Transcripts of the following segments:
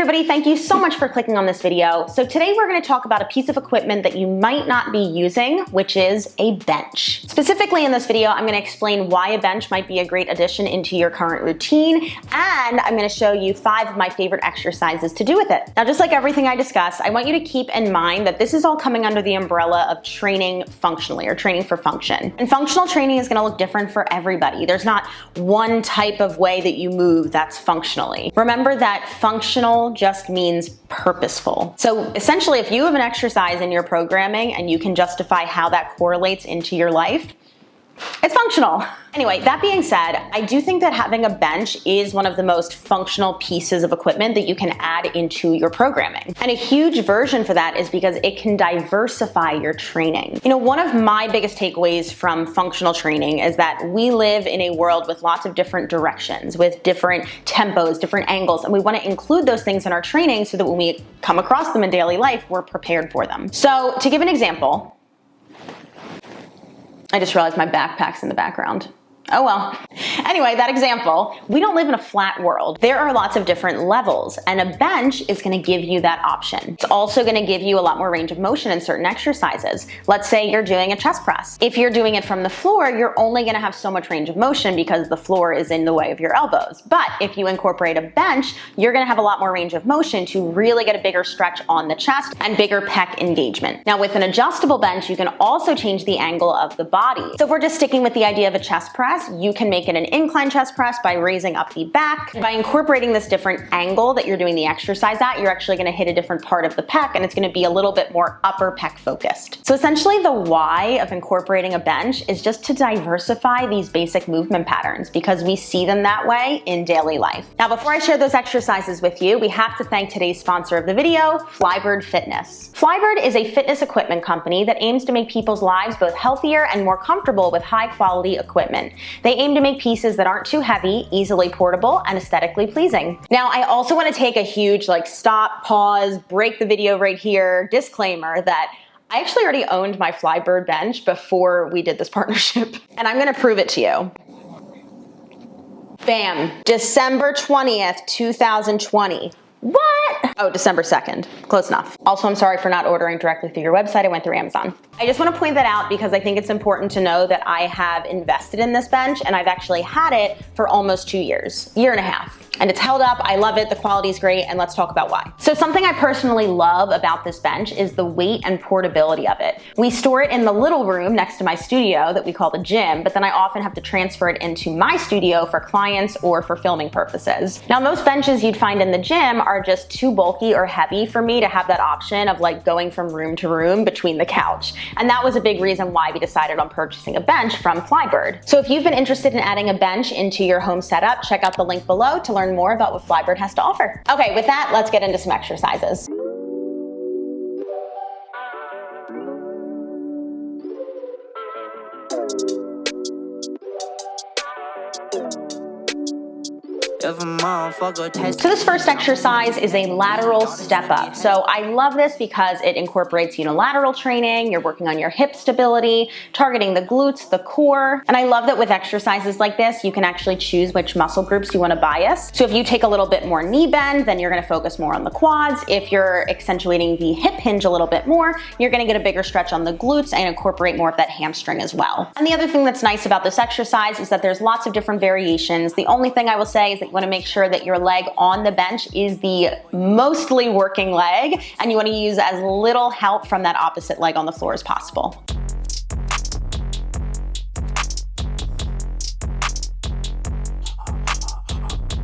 everybody, thank you so much for clicking on this video. So today we're going to talk about a piece of equipment that you might not be using, which is a bench. Specifically in this video, I'm going to explain why a bench might be a great addition into your current routine, and I'm going to show you 5 of my favorite exercises to do with it. Now, just like everything I discussed, I want you to keep in mind that this is all coming under the umbrella of training functionally, or training for function. And functional training is going to look different for everybody. There's not one type of way that you move that's functionally. Remember that functional just means purposeful. So essentially, if you have an exercise in your programming and you can justify how that correlates into your life, it's functional. Anyway, that being said, I do think that having a bench is one of the most functional pieces of equipment that you can add into your programming. And a huge version for that is because it can diversify your training. You know, one of my biggest takeaways from functional training is that we live in a world with lots of different directions, with different tempos, different angles, and we want to include those things in our training so that when we come across them in daily life, we're prepared for them. So to give an example, I just realized my backpack's in the background. Oh well. Anyway, that example, we don't live in a flat world. There are lots of different levels, and a bench is going to give you that option. It's also going to give you a lot more range of motion in certain exercises. Let's say you're doing a chest press. If you're doing it from the floor, you're only going to have so much range of motion because the floor is in the way of your elbows. But if you incorporate a bench, you're going to have a lot more range of motion to really get a bigger stretch on the chest and bigger pec engagement. Now, with an adjustable bench, you can also change the angle of the body. So if we're just sticking with the idea of a chest press, you can make it an incline chest press by raising up the back. By incorporating this different angle that you're doing the exercise at, you're actually going to hit a different part of the pec, and it's going to be a little bit more upper pec focused. So essentially the why of incorporating a bench is just to diversify these basic movement patterns because we see them that way in daily life. Now, before I share those exercises with you, we have to thank today's sponsor of the video, Flybird Fitness. Flybird is a fitness equipment company that aims to make people's lives both healthier and more comfortable with high quality equipment. They aim to make pieces that aren't too heavy, easily portable, and aesthetically pleasing. Now, I also want to take a huge stop, pause, break the video right here, disclaimer that I actually already owned my Flybird bench before we did this partnership, and I'm going to prove it to you. Bam, December 20th, 2020. What? Oh, December 2nd. Close enough. Also, I'm sorry for not ordering directly through your website. I went through Amazon. I just want to point that out because I think it's important to know that I have invested in this bench and I've actually had it for almost 2 years, year and a half. And it's held up, I love it, the quality is great, and let's talk about why. So something I personally love about this bench is the weight and portability of it. We store it in the little room next to my studio that we call the gym, but then I often have to transfer it into my studio for clients or for filming purposes. Now, most benches you'd find in the gym are just too bulky or heavy for me to have that option of going from room to room between the couch. And that was a big reason why we decided on purchasing a bench from Flybird. So if you've been interested in adding a bench into your home setup, check out the link below to learn more about what Flybird has to offer. Okay, with that, let's get into some exercises. So this first exercise is a lateral step up. So I love this because it incorporates unilateral training, you're working on your hip stability, targeting the glutes, the core. And I love that with exercises like this, you can actually choose which muscle groups you want to bias. So if you take a little bit more knee bend, then you're going to focus more on the quads. If you're accentuating the hip hinge a little bit more, you're going to get a bigger stretch on the glutes and incorporate more of that hamstring as well. And the other thing that's nice about this exercise is that there's lots of different variations. The only thing I will say is that you want to make sure that your leg on the bench is the mostly working leg, and you want to use as little help from that opposite leg on the floor as possible.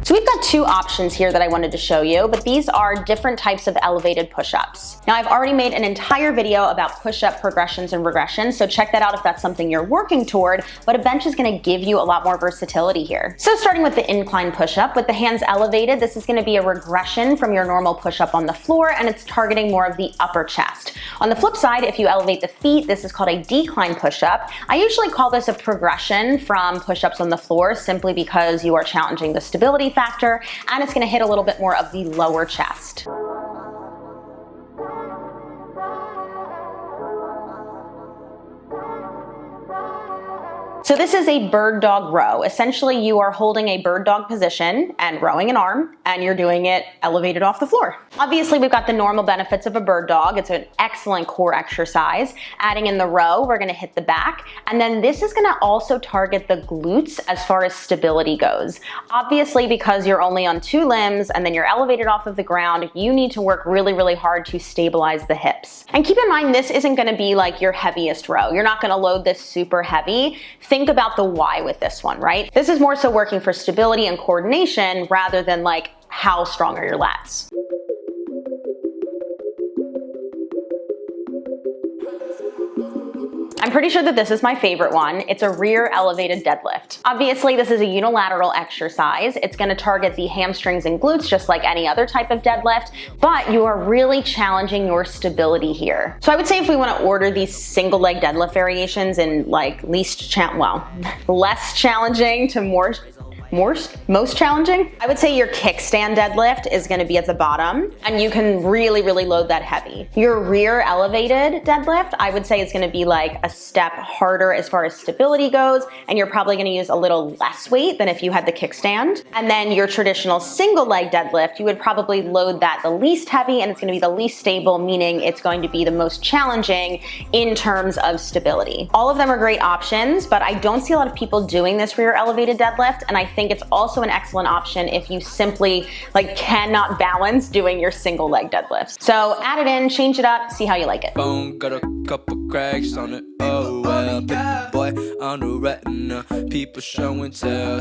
So we've got 2 options here that I wanted to show you, but these are different types of elevated push-ups. Now, I've already made an entire video about push-up progressions and regressions, so check that out if that's something you're working toward, but a bench is going to give you a lot more versatility here. So starting with the incline push-up, with the hands elevated, this is going to be a regression from your normal push-up on the floor, and it's targeting more of the upper chest. On the flip side, if you elevate the feet, this is called a decline push-up. I usually call this a progression from push-ups on the floor simply because you are challenging the stability factor, and it's going to hit a little bit more of the lower chest. So this is a bird dog row. Essentially, you are holding a bird dog position and rowing an arm, and you're doing it elevated off the floor. Obviously, we've got the normal benefits of a bird dog. It's an excellent core exercise. Adding in the row, we're gonna hit the back, and then this is gonna also target the glutes as far as stability goes. Obviously, because you're only on 2 limbs and then you're elevated off of the ground, you need to work really, really hard to stabilize the hips. And keep in mind, this isn't gonna be like your heaviest row. You're not gonna load this super heavy. Think about the why with this one, right? This is more so working for stability and coordination rather than like how strong are your lats. I'm pretty sure that this is my favorite one. It's a rear elevated deadlift. Obviously, this is a unilateral exercise. It's gonna target the hamstrings and glutes just like any other type of deadlift, but you are really challenging your stability here. So I would say if we wanna order these single leg deadlift variations in like less challenging to most challenging, I would say your kickstand deadlift is gonna be at the bottom, and you can really, really load that heavy. Your rear elevated deadlift, I would say is gonna be like a step harder as far as stability goes, and you're probably gonna use a little less weight than if you had the kickstand. And then your traditional single leg deadlift, you would probably load that the least heavy, and it's gonna be the least stable, meaning it's going to be the most challenging in terms of stability. All of them are great options, but I don't see a lot of people doing this rear elevated deadlift, and I think it's also an excellent option if you simply like cannot balance doing your single leg deadlifts. So add it in, change it up, see how you like it. Phone got a couple cracks on it. Oh well, boy on the retina, people show and tell.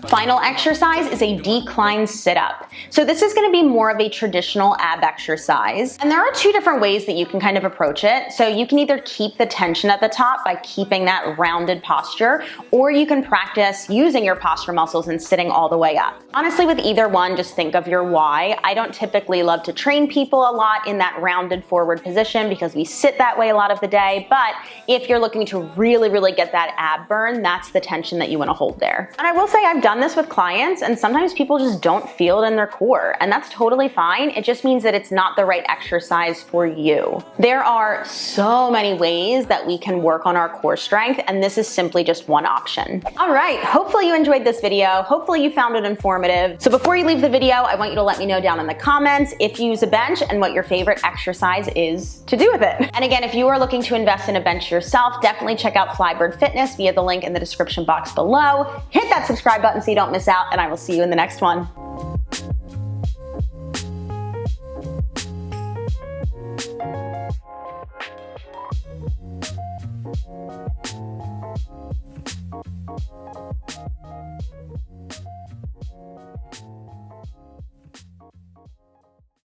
Final exercise is a decline sit-up. So this is gonna be more of a traditional ab exercise. And there are 2 different ways that you can kind of approach it. So you can either keep the tension at the top by keeping that rounded posture, or you can practice using your posture muscles and sitting all the way up. Honestly, with either one, just think of your why. I don't typically love to train people a lot in that rounded forward position because we sit that way a lot of the day, but if you're looking to really, really get that ab burn, that's the tension that you wanna hold there. And I will say I've done this with clients, and sometimes people just don't feel it in their core, and that's totally fine. It just means that it's not the right exercise for you. There are so many ways that we can work on our core strength, and this is simply just one option. All right, hopefully you enjoyed this video. Hopefully you found it informative. So before you leave the video, I want you to let me know down in the comments if you use a bench and what your favorite exercise is to do with it. And again, if you are looking to invest in a bench yourself, definitely check out Flybird Fitness via the link in the description box below. Hit that subscribe button so you don't miss out, and I will see you in the next one.